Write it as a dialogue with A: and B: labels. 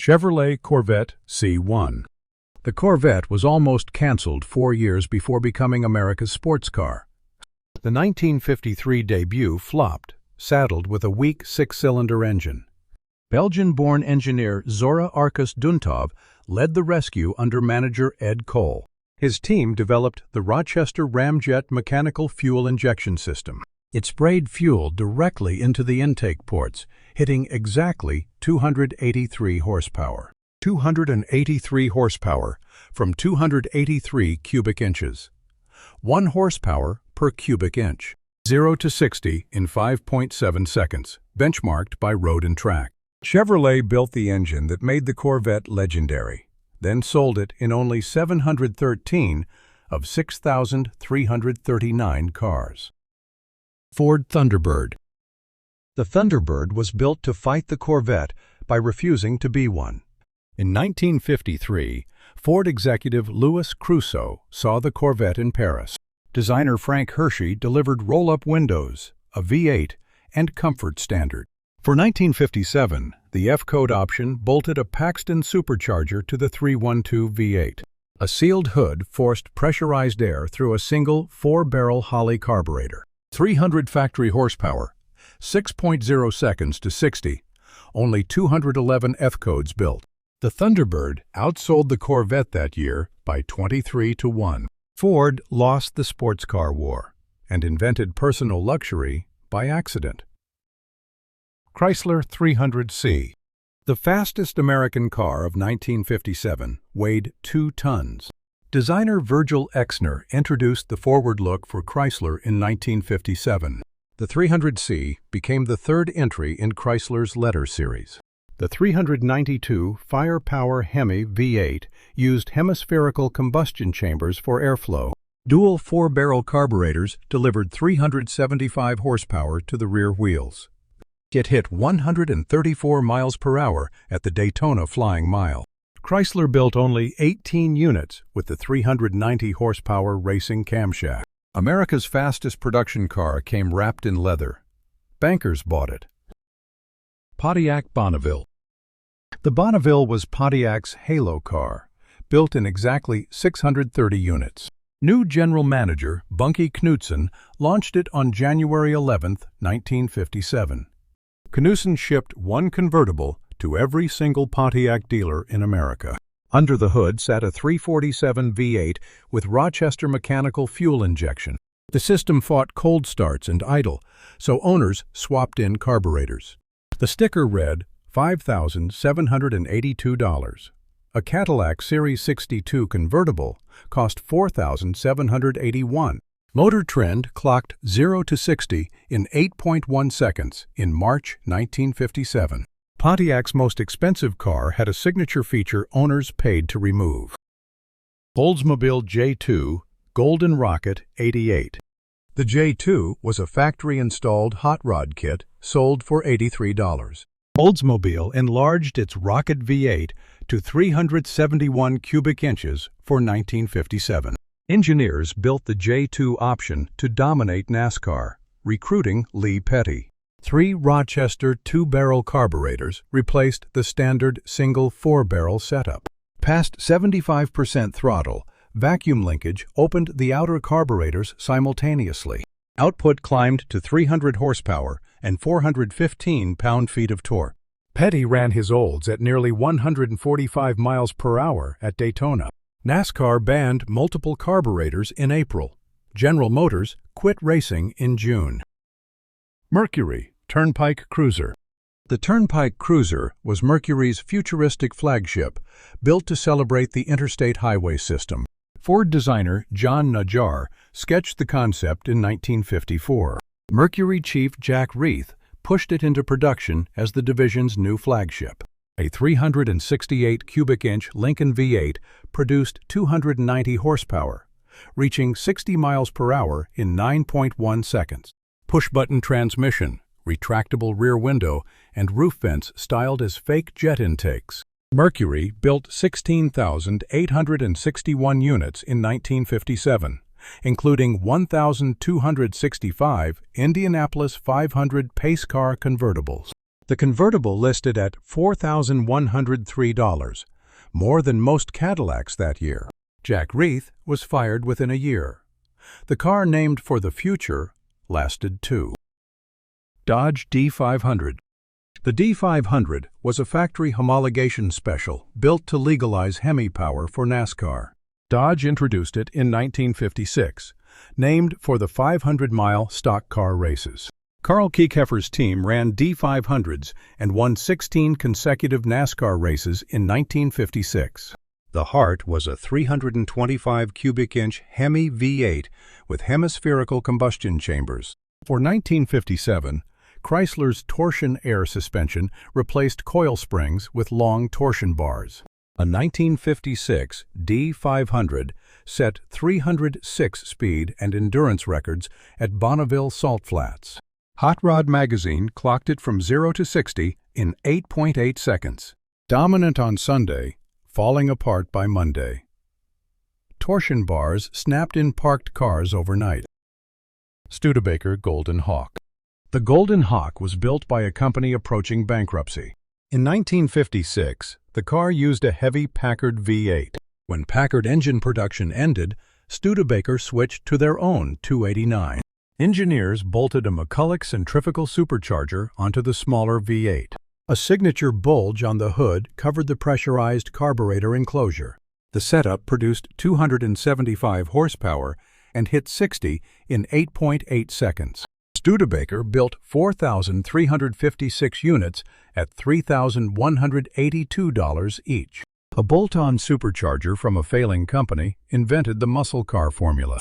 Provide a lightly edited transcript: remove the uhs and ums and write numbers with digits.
A: Chevrolet Corvette C1. The Corvette was almost canceled 4 years before becoming America's sports car. The 1953 debut flopped, saddled with a weak six-cylinder engine. Belgian-born engineer Zora Arkus Duntov led the rescue under manager Ed Cole. His team developed the Rochester Ramjet mechanical fuel injection system. It sprayed fuel directly into the intake ports, hitting exactly 283 horsepower. 283 horsepower from 283 cubic inches. 1 horsepower per cubic inch. 0 to 60 in 5.7 seconds, benchmarked by Road and Track. Chevrolet built the engine that made the Corvette legendary, then sold it in only 713 of 6,339 cars. Ford Thunderbird. The Thunderbird was built to fight the Corvette by refusing to be one. In 1953, Ford executive Louis Crusoe saw the Corvette in Paris. Designer Frank Hershey delivered roll-up windows, a V8, and comfort standard. For 1957, the F-Code option bolted a Paxton supercharger to the 312 V8. A sealed hood forced pressurized air through a single 4-barrel Holley carburetor. 300 factory horsepower, 6.0 seconds to 60, only 211 F-Codes built. The Thunderbird outsold the Corvette that year by 23-1. Ford lost the sports car war and invented personal luxury by accident. Chrysler 300C. The fastest American car of 1957 weighed 2 tons. Designer Virgil Exner introduced the forward look for Chrysler in 1957. The 300C became the third entry in Chrysler's letter series. The 392 Firepower Hemi V8 used hemispherical combustion chambers for airflow. Dual 4-barrel carburetors delivered 375 horsepower to the rear wheels. It hit 134 miles per hour at the Daytona Flying Mile. Chrysler built only 18 units with the 390 horsepower racing camshaft. America's fastest production car came wrapped in leather. Bankers bought it. Pontiac Bonneville. The Bonneville was Pontiac's halo car, built in exactly 630 units. New general manager Bunky Knudsen launched it on January 11, 1957. Knudsen shipped 1 convertible to every single Pontiac dealer in America. Under the hood sat a 347 V8 with Rochester mechanical fuel injection. The system fought cold starts and idle, so owners swapped in carburetors. The sticker read $5,782. A Cadillac Series 62 convertible cost $4,781. Motor Trend clocked 0 to 60 in 8.1 seconds in March 1957. Pontiac's most expensive car had a signature feature owners paid to remove. Oldsmobile J-2 Golden Rocket 88. The J-2 was a factory-installed hot rod kit sold for $83. Oldsmobile enlarged its Rocket V8 to 371 cubic inches for $1957. Engineers built the J-2 option to dominate NASCAR, recruiting Lee Petty. 3 Rochester 2-barrel carburetors replaced the standard single 4-barrel setup. Past 75% throttle, vacuum linkage opened the outer carburetors simultaneously. Output climbed to 300 horsepower and 415 pound-feet of torque. Petty ran his Olds at nearly 145 miles per hour at Daytona. NASCAR banned multiple carburetors in April. General Motors quit racing in June. Mercury Turnpike Cruiser. The Turnpike Cruiser was Mercury's futuristic flagship, built to celebrate the Interstate Highway System. Ford designer John Najjar sketched the concept in 1954. Mercury chief Jack Reith pushed it into production as the division's new flagship. A 368 cubic inch Lincoln V8 produced 290 horsepower, reaching 60 miles per hour in 9.1 seconds. Push-button transmission, retractable rear window, and roof vents styled as fake jet intakes. Mercury built 16,861 units in 1957, including 1,265 Indianapolis 500 pace car convertibles. The convertible listed at $4,103, more than most Cadillacs that year. Jack Reith was fired within a year. The car named for the future lasted 2. Dodge D500. The D500 was a factory homologation special built to legalize Hemi power for NASCAR. Dodge introduced it in 1956, named for the 500-mile stock car races. Carl Kiekeffer's team ran D500s and won 16 consecutive NASCAR races in 1956. The heart was a 325 cubic inch Hemi V8 with hemispherical combustion chambers. For 1957, Chrysler's torsion air suspension replaced coil springs with long torsion bars. A 1956 D500 set 306 speed and endurance records at Bonnevilles Salt Flats. Hot Rod magazine clocked it from 0 to 60 in 8.8 seconds. Dominant on Sunday, falling apart by Monday. Torsion bars snapped in parked cars overnight. Studebaker Golden Hawk. The Golden Hawk was built by a company approaching bankruptcy. In 1956, the car used a heavy Packard V8. When Packard engine production ended, Studebaker switched to their own 289. Engineers bolted a McCulloch centrifugal supercharger onto the smaller V8. A signature bulge on the hood covered the pressurized carburetor enclosure. The setup produced 275 horsepower and hit 60 in 8.8 seconds. Studebaker built 4,356 units at $3,182 each. A bolt-on supercharger from a failing company invented the muscle car formula.